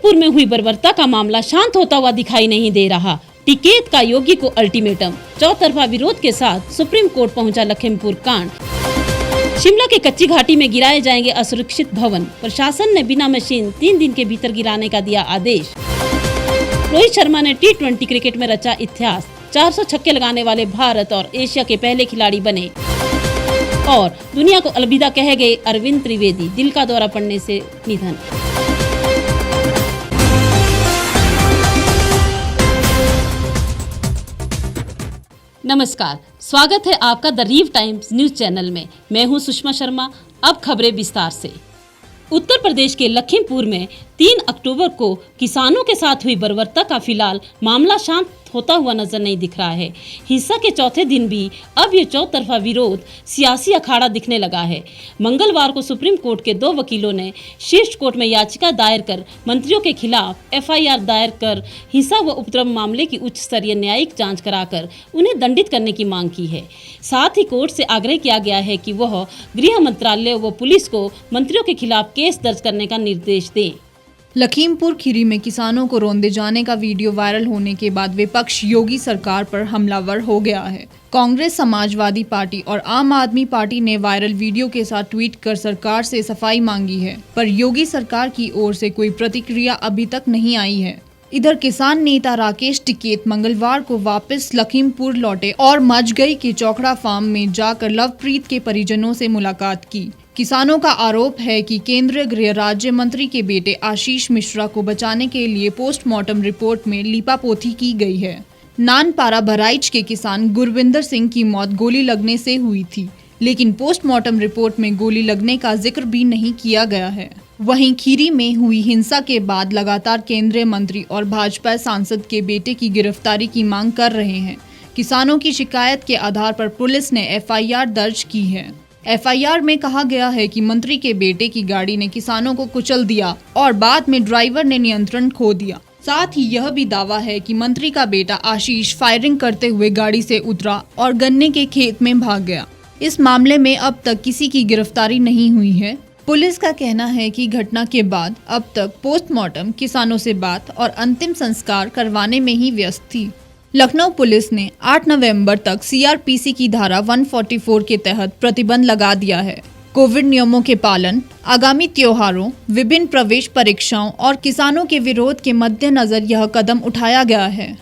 लखीमपुर में हुई बर्बरता का मामला शांत होता हुआ दिखाई नहीं दे रहा। टिकैत का योगी को अल्टीमेटम, चौतरफा विरोध के साथ सुप्रीम कोर्ट पहुंचा लखीमपुर कांड। शिमला के कच्ची घाटी में गिराए जाएंगे असुरक्षित भवन, प्रशासन ने बिना मशीन 3 दिन के भीतर गिराने का दिया आदेश। रोहित शर्मा ने T20 क्रिकेट में रचा इतिहास, 400 छक्के लगाने वाले भारत और एशिया के पहले खिलाड़ी बने। और दुनिया को अलविदा कह गए अरविंद त्रिवेदी, दिल का दौरा पड़ने से निधन। नमस्कार, स्वागत है आपका द रीव टाइम्स न्यूज चैनल में। मैं हूं सुषमा शर्मा। अब खबरें विस्तार से। उत्तर प्रदेश के लखीमपुर में 3 अक्टूबर को किसानों के साथ हुई बर्बरता का फिलहाल मामला शांत होता हुआ नजर नहीं दिख रहा है। हिंसा के चौथे दिन भी अब ये चौतरफा विरोध सियासी अखाड़ा दिखने लगा है। मंगलवार को सुप्रीम कोर्ट के 2 वकीलों ने शीर्ष कोर्ट में याचिका दायर कर मंत्रियों के खिलाफ FIR दायर कर हिंसा व उपद्रव मामले की उच्च स्तरीय न्यायिक जांच कराकर उन्हें दंडित करने की मांग की है। साथ ही कोर्ट से आग्रह किया गया है कि वह गृह मंत्रालय व पुलिस को मंत्रियों के खिलाफ केस दर्ज करने का निर्देश दें। लखीमपुर खीरी में किसानों को रौंदे जाने का वीडियो वायरल होने के बाद विपक्ष योगी सरकार पर हमलावर हो गया है। कांग्रेस, समाजवादी पार्टी और आम आदमी पार्टी ने वायरल वीडियो के साथ ट्वीट कर सरकार से सफाई मांगी है, पर योगी सरकार की ओर से कोई प्रतिक्रिया अभी तक नहीं आई है। इधर किसान नेता राकेश टिकैत मंगलवार को वापस लखीमपुर लौटे और मजगई के चौखड़ा फार्म में जाकर लवप्रीत के परिजनों से मुलाकात की। किसानों का आरोप है कि केंद्रीय गृह राज्य मंत्री के बेटे आशीष मिश्रा को बचाने के लिए पोस्टमार्टम रिपोर्ट में लीपापोती की गई है। नानपारा बहराइच के किसान गुरविंदर सिंह की मौत गोली लगने से हुई थी, लेकिन पोस्टमार्टम रिपोर्ट में गोली लगने का जिक्र भी नहीं किया गया है। वहीं खीरी में हुई हिंसा के बाद लगातार केंद्रीय मंत्री और भाजपा सांसद के बेटे की गिरफ्तारी की मांग कर रहे हैं। किसानों की शिकायत के आधार पर पुलिस ने FIR दर्ज की है। FIR में कहा गया है कि मंत्री के बेटे की गाड़ी ने किसानों को कुचल दिया और बाद में ड्राइवर ने नियंत्रण खो दिया। साथ ही यह भी दावा है कि मंत्री का बेटा आशीष फायरिंग करते हुए गाड़ी से उतरा और गन्ने के खेत में भाग गया। इस मामले में अब तक किसी की गिरफ्तारी नहीं हुई है। पुलिस का कहना है कि घटना के बाद अब तक पोस्टमार्टम, किसानों से बात और अंतिम संस्कार करवाने में ही व्यस्त थी। लखनऊ पुलिस ने 8 नवंबर तक CRPC की धारा 144 के तहत प्रतिबंध लगा दिया है। कोविड नियमों के पालन, आगामी त्योहारों, विभिन्न प्रवेश परीक्षाओं और किसानों के विरोध के मद्देनजर यह कदम उठाया गया है।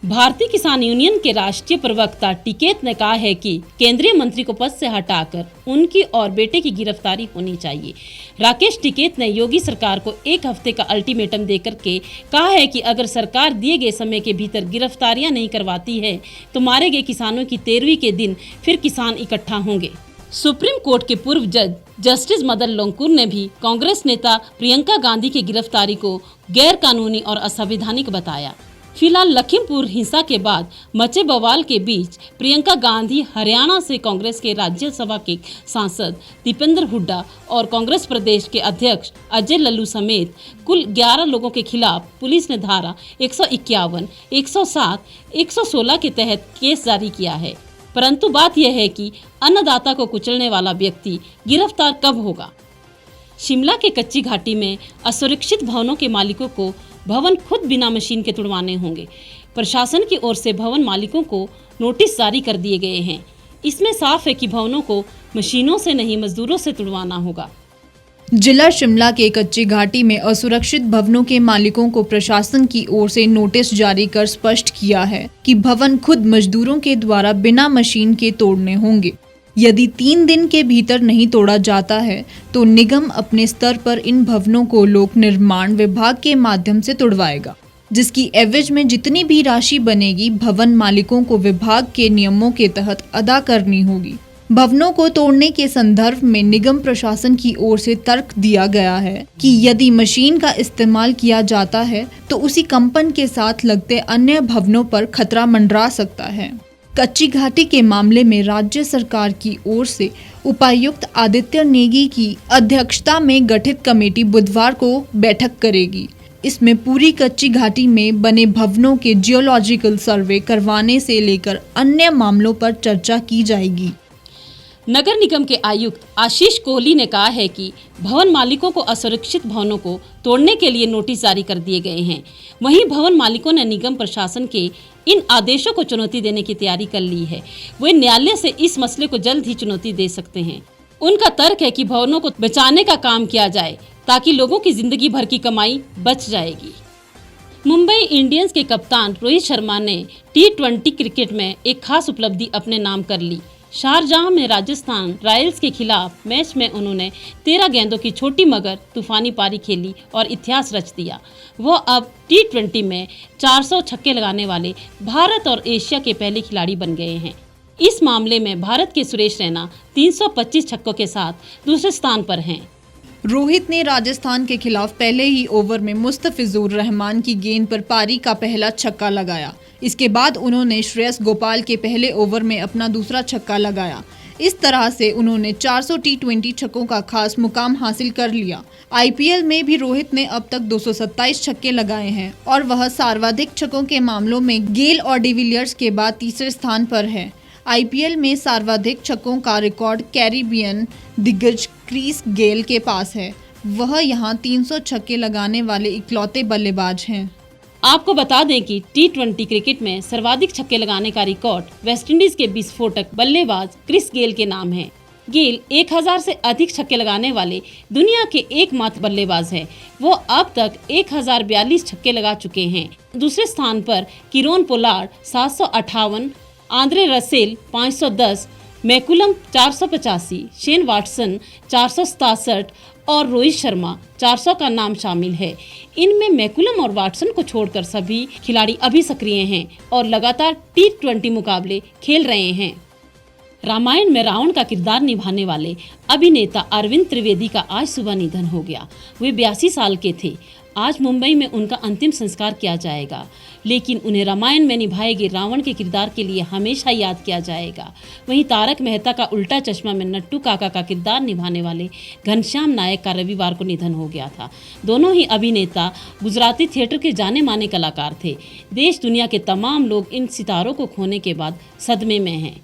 भारतीय किसान यूनियन के राष्ट्रीय प्रवक्ता टिकैत ने कहा है कि केंद्रीय मंत्री को पद से हटाकर उनकी और बेटे की गिरफ्तारी होनी चाहिए। राकेश टिकैत ने योगी सरकार को 1 हफ्ते का अल्टीमेटम देकर के कहा है कि अगर सरकार दिए गए समय के भीतर गिरफ्तारियां नहीं करवाती है तो मारे गए किसानों की 13वीं के दिन फिर किसान इकट्ठा होंगे। सुप्रीम कोर्ट के पूर्व जज जस्टिस मदन लोकुर ने भी कांग्रेस नेता प्रियंका गांधी की गिरफ्तारी को गैर कानूनी और असंवैधानिक बताया। फिलहाल लखीमपुर हिंसा के बाद मचे बवाल के बीच प्रियंका गांधी हरियाणा से कांग्रेस के राज्यसभा के सांसद दीपेंद्र हुड्डा और कांग्रेस प्रदेश के अध्यक्ष अजय लल्लू समेत कुल 11 लोगों के खिलाफ पुलिस ने धारा 151, 107, 116 के तहत केस जारी किया है। परंतु बात यह है कि अन्नदाता को कुचलने वाला व्यक्ति गिरफ्तार कब होगा। शिमला के कच्ची घाटी में असुरक्षित भवनों के मालिकों को भवन खुद बिना मशीन के तुड़वाने होंगे। प्रशासन की ओर से भवन मालिकों को नोटिस जारी कर दिए गए हैं। इसमें साफ है कि भवनों को मशीनों से नहीं, मजदूरों से तुड़वाना होगा। जिला शिमला के कच्ची घाटी में असुरक्षित भवनों के मालिकों को प्रशासन की ओर से नोटिस जारी कर स्पष्ट किया है कि भवन खुद मजदूरों के द्वारा बिना मशीन के तोड़ने होंगे। यदि 3 दिन के भीतर नहीं तोड़ा जाता है तो निगम अपने स्तर पर इन भवनों को लोक निर्माण विभाग के माध्यम से तुड़वाएगा, जिसकी एवज में जितनी भी राशि बनेगी भवन मालिकों को विभाग के नियमों के तहत अदा करनी होगी। भवनों को तोड़ने के संदर्भ में निगम प्रशासन की ओर से तर्क दिया गया है कि यदि मशीन का इस्तेमाल किया जाता है तो उसी कंपन के साथ लगते अन्य भवनों पर खतरा मंडरा सकता है। कच्ची घाटी के मामले में राज्य सरकार की ओर से उपायुक्त आदित्य नेगी की अध्यक्षता में गठित कमेटी बुधवार को बैठक करेगी। इसमें पूरी कच्ची घाटी में बने भवनों के जियोलॉजिकल सर्वे करवाने से लेकर अन्य मामलों पर चर्चा की जाएगी। नगर निगम के आयुक्त आशीष कोहली ने कहा है कि भवन मालिकों को असुरक्षित भवनों को तोड़ने के लिए नोटिस जारी कर दिए गए हैं। वहीं भवन मालिकों ने निगम प्रशासन के इन आदेशों को चुनौती देने की तैयारी कर ली है। वे न्यायालय से इस मसले को जल्द ही चुनौती दे सकते हैं। उनका तर्क है कि भवनों को बचाने का काम किया जाए ताकि लोगों की जिंदगी भर की कमाई बच जाएगी। मुंबई इंडियंस के कप्तान रोहित शर्मा ने T20 क्रिकेट में एक खास उपलब्धि अपने नाम कर ली। शारजाह में राजस्थान रॉयल्स के खिलाफ मैच में उन्होंने 13 गेंदों की छोटी मगर तूफानी पारी खेली और इतिहास रच दिया। वो अब T20 में 400 छक्के लगाने वाले भारत और एशिया के पहले खिलाड़ी बन गए हैं। इस मामले में भारत के सुरेश रैना 325 छक्कों के साथ दूसरे स्थान पर हैं। रोहित ने राजस्थान के खिलाफ पहले ही ओवर में मुस्तफिजुर रहमान की गेंद पर पारी का पहला छक्का लगाया। इसके बाद उन्होंने श्रेयस गोपाल के पहले ओवर में अपना दूसरा छक्का लगाया। इस तरह से उन्होंने 400 T20 छक्कों का खास मुकाम हासिल कर लिया। IPL में भी रोहित ने अब तक 227 छक्के लगाए हैं और वह सर्वाधिक छक्कों के मामलों में गेल और डिविलियर्स के बाद तीसरे स्थान पर है। IPL में सर्वाधिक छक्कों का रिकॉर्ड कैरिबियन दिग्गज क्रिस गेल के पास है। वह यहां 300 छक्के लगाने वाले इकलौते बल्लेबाज हैं। आपको बता दें कि T20 क्रिकेट में सर्वाधिक छक्के लगाने का रिकॉर्ड वेस्टइंडीज के विस्फोटक बल्लेबाज क्रिस गेल के नाम है। गेल 1000 से अधिक छक्के लगाने वाले दुनिया के एकमात्र बल्लेबाज है। वो अब तक 1042 छक्के लगा चुके हैं। दूसरे स्थान पर Kieron Pollard 758, Andre Russell 510, McCullum 485, Shane Watson 467 और रोहित शर्मा 400 का नाम शामिल है। इनमें मैकुलम और वाटसन को छोड़कर सभी खिलाड़ी अभी सक्रिय हैं और लगातार T20 मुकाबले खेल रहे हैं। रामायण में रावण का किरदार निभाने वाले अभिनेता अरविंद त्रिवेदी का आज सुबह निधन हो गया। वे 82 साल के थे। आज मुंबई में उनका अंतिम संस्कार किया जाएगा, लेकिन उन्हें रामायण में निभाए गए रावण के किरदार के लिए हमेशा याद किया जाएगा। वहीं तारक मेहता का उल्टा चश्मा में नट्टू काका का किरदार निभाने वाले घनश्याम नायक का रविवार को निधन हो गया था। दोनों ही अभिनेता गुजराती थिएटर के जाने माने कलाकार थे। देश दुनिया के तमाम लोग इन सितारों को खोने के बाद सदमे में हैं।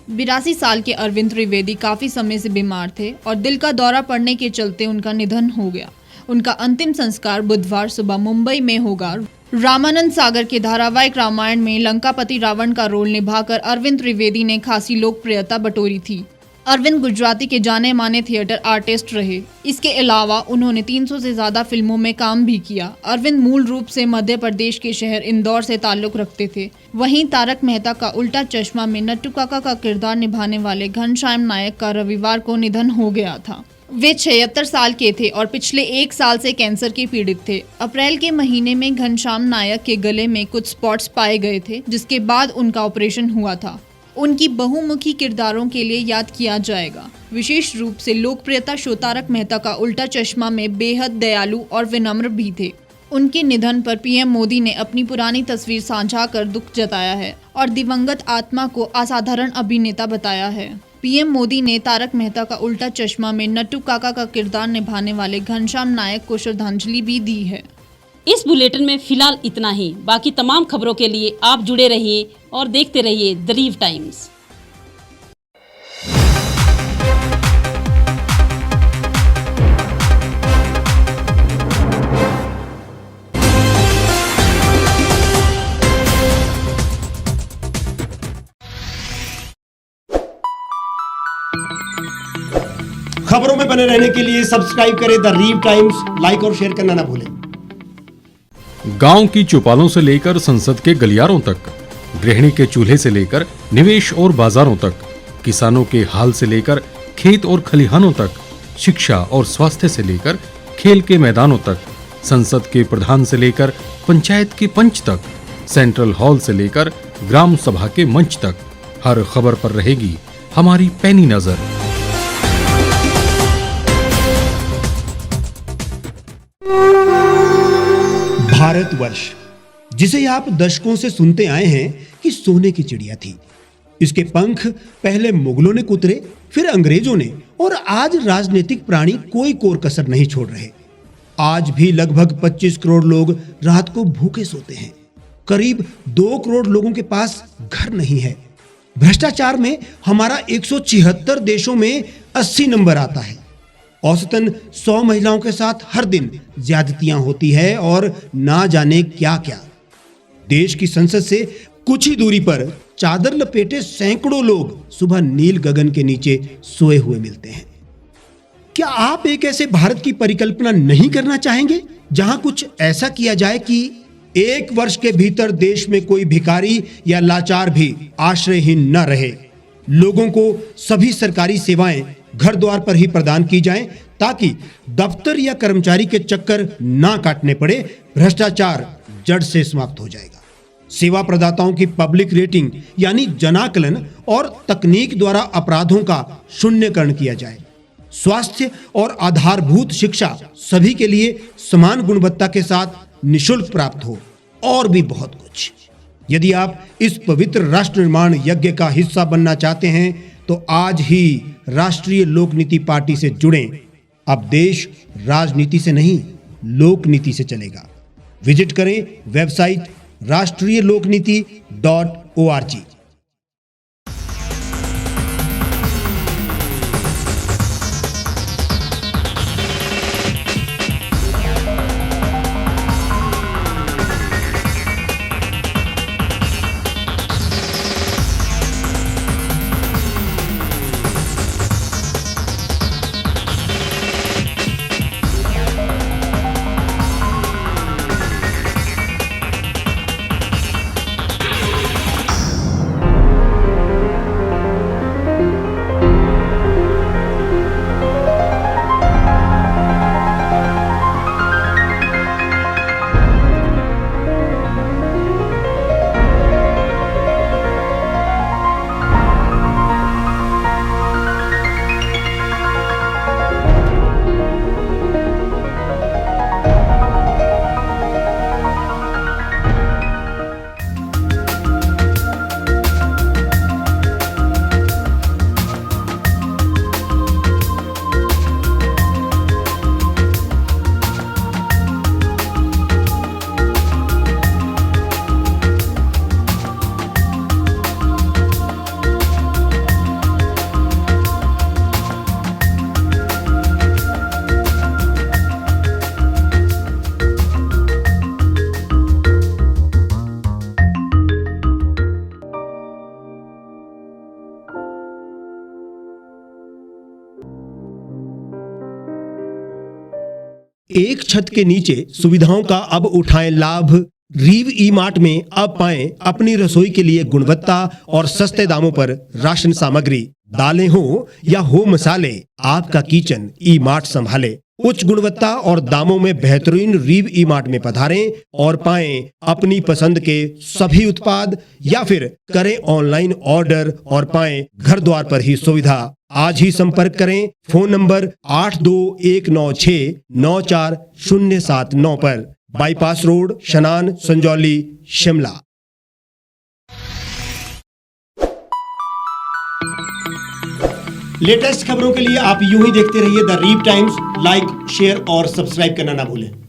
82 साल के अरविंद त्रिवेदी काफी समय से बीमार थे और दिल का दौरा पड़ने के चलते उनका निधन हो गया। उनका अंतिम संस्कार बुधवार सुबह मुंबई में होगा। रामानंद सागर के धारावाहिक रामायण में लंकापति रावण का रोल निभाकर अरविंद त्रिवेदी ने खासी लोकप्रियता बटोरी थी। अरविंद गुजराती के जाने माने थिएटर आर्टिस्ट रहे। इसके अलावा उन्होंने 300 से ज्यादा फिल्मों में काम भी किया। अरविंद मूल रूप से मध्य प्रदेश के शहर इंदौर से ताल्लुक रखते थे। वहीं तारक मेहता का उल्टा चश्मा में नट्टू काका का किरदार निभाने वाले घनश्याम नायक का रविवार को निधन हो गया था। वे 76 साल के थे और पिछले 1 साल से कैंसर के पीड़ित थे। अप्रैल के महीने में घनश्याम नायक के गले में कुछ स्पॉट्स पाए गए थे, जिसके बाद उनका ऑपरेशन हुआ था। उनकी बहुमुखी किरदारों के लिए याद किया जाएगा। विशेष रूप से लोकप्रियता शो तारक मेहता का उल्टा चश्मा में बेहद दयालु और विनम्र भी थे। उनके निधन पर PM मोदी ने अपनी पुरानी तस्वीर साझा कर दुख जताया है और दिवंगत आत्मा को असाधारण अभिनेता बताया है। PM मोदी ने तारक मेहता का उल्टा चश्मा में नट्टू काका का किरदार निभाने वाले घनश्याम नायक को श्रद्धांजलि भी दी है। इस बुलेटिन में फिलहाल इतना ही। बाकी तमाम खबरों के लिए आप जुड़े रहिए और देखते रहिए द रीव टाइम्स। खबरों में बने रहने के लिए सब्सक्राइब करें द रीव टाइम्स, लाइक और शेयर करना ना भूलें। गांव की चौपालों से लेकर संसद के गलियारों तक, गृहिणी के चूल्हे से लेकर निवेश और बाजारों तक, किसानों के हाल से लेकर खेत और खलिहानों तक, शिक्षा और स्वास्थ्य से लेकर खेल के मैदानों तक, संसद के प्रधान से लेकर पंचायत के पंच तक, सेंट्रल हॉल से लेकर ग्राम सभा के मंच तक, हर खबर पर रहेगी हमारी पैनी नजर। भारतवर्ष, जिसे आप दशकों से सुनते आए हैं कि सोने की चिड़िया थी। इसके पंख पहले मुगलों ने कुतरे, फिर अंग्रेजों ने, और आज राजनीतिक प्राणी कोई कोर कसर नहीं छोड़ रहे। आज भी लगभग 25 करोड़ लोग रात को भूखे सोते हैं। करीब 2 करोड़ लोगों के पास घर नहीं है। भ्रष्टाचार में हमारा 176 देशों में 80 नंबर आता है। औसतन 100 महिलाओं के साथ हर दिन ज्यादतियां होती है और ना जाने क्या क्या। देश की संसद से कुछ ही दूरी पर चादर लपेटे सैकड़ों लोग सुबह नील गगन के नीचे सोए हुए मिलते हैं। क्या आप एक ऐसे भारत की परिकल्पना नहीं करना चाहेंगे जहां कुछ ऐसा किया जाए कि 1 वर्ष के भीतर देश में कोई भिखारी या लाचार भी आश्रयहीन न रहे? लोगों को सभी सरकारी सेवाएं घर द्वार पर ही प्रदान की जाएं ताकि दफ्तर या कर्मचारी के चक्कर ना काटने पड़े। भ्रष्टाचार जड़ से समाप्त हो जाएगा। सेवा प्रदाताओं की पब्लिक रेटिंग यानी जनाकलन और तकनीक द्वारा अपराधों का शून्यकरण किया जाए। स्वास्थ्य और आधारभूत शिक्षा सभी के लिए समान गुणवत्ता के साथ निशुल्क प्राप्त हो और भी बहुत कुछ। यदि आप इस पवित्र राष्ट्र निर्माण यज्ञ का हिस्सा बनना चाहते हैं तो आज ही राष्ट्रीय लोक नीति पार्टी से जुड़ें। अब देश राजनीति से नहीं, लोक नीति से चलेगा। विजिट करें वेबसाइट rashtriyalokniti.org। एक छत के नीचे सुविधाओं का अब उठाएं लाभ। रीव ई मार्ट में अब पाएं अपनी रसोई के लिए गुणवत्ता और सस्ते दामों पर राशन सामग्री। दालें हो या हो मसाले, आपका किचन ई मार्ट संभाले। उच्च गुणवत्ता और दामों में बेहतरीन रीव ई मार्ट में पधारें और पाएं अपनी पसंद के सभी उत्पाद, या फिर करें ऑनलाइन ऑर्डर और पाएं घर द्वार पर ही सुविधा। आज ही संपर्क करें फोन नंबर 8219694079 पर, बाईपास रोड, शनान, संजौली, शिमला। लेटेस्ट खबरों के लिए आप यूं ही देखते रहिए द रीव टाइम्स। लाइक, शेयर और सब्सक्राइब करना ना भूलें।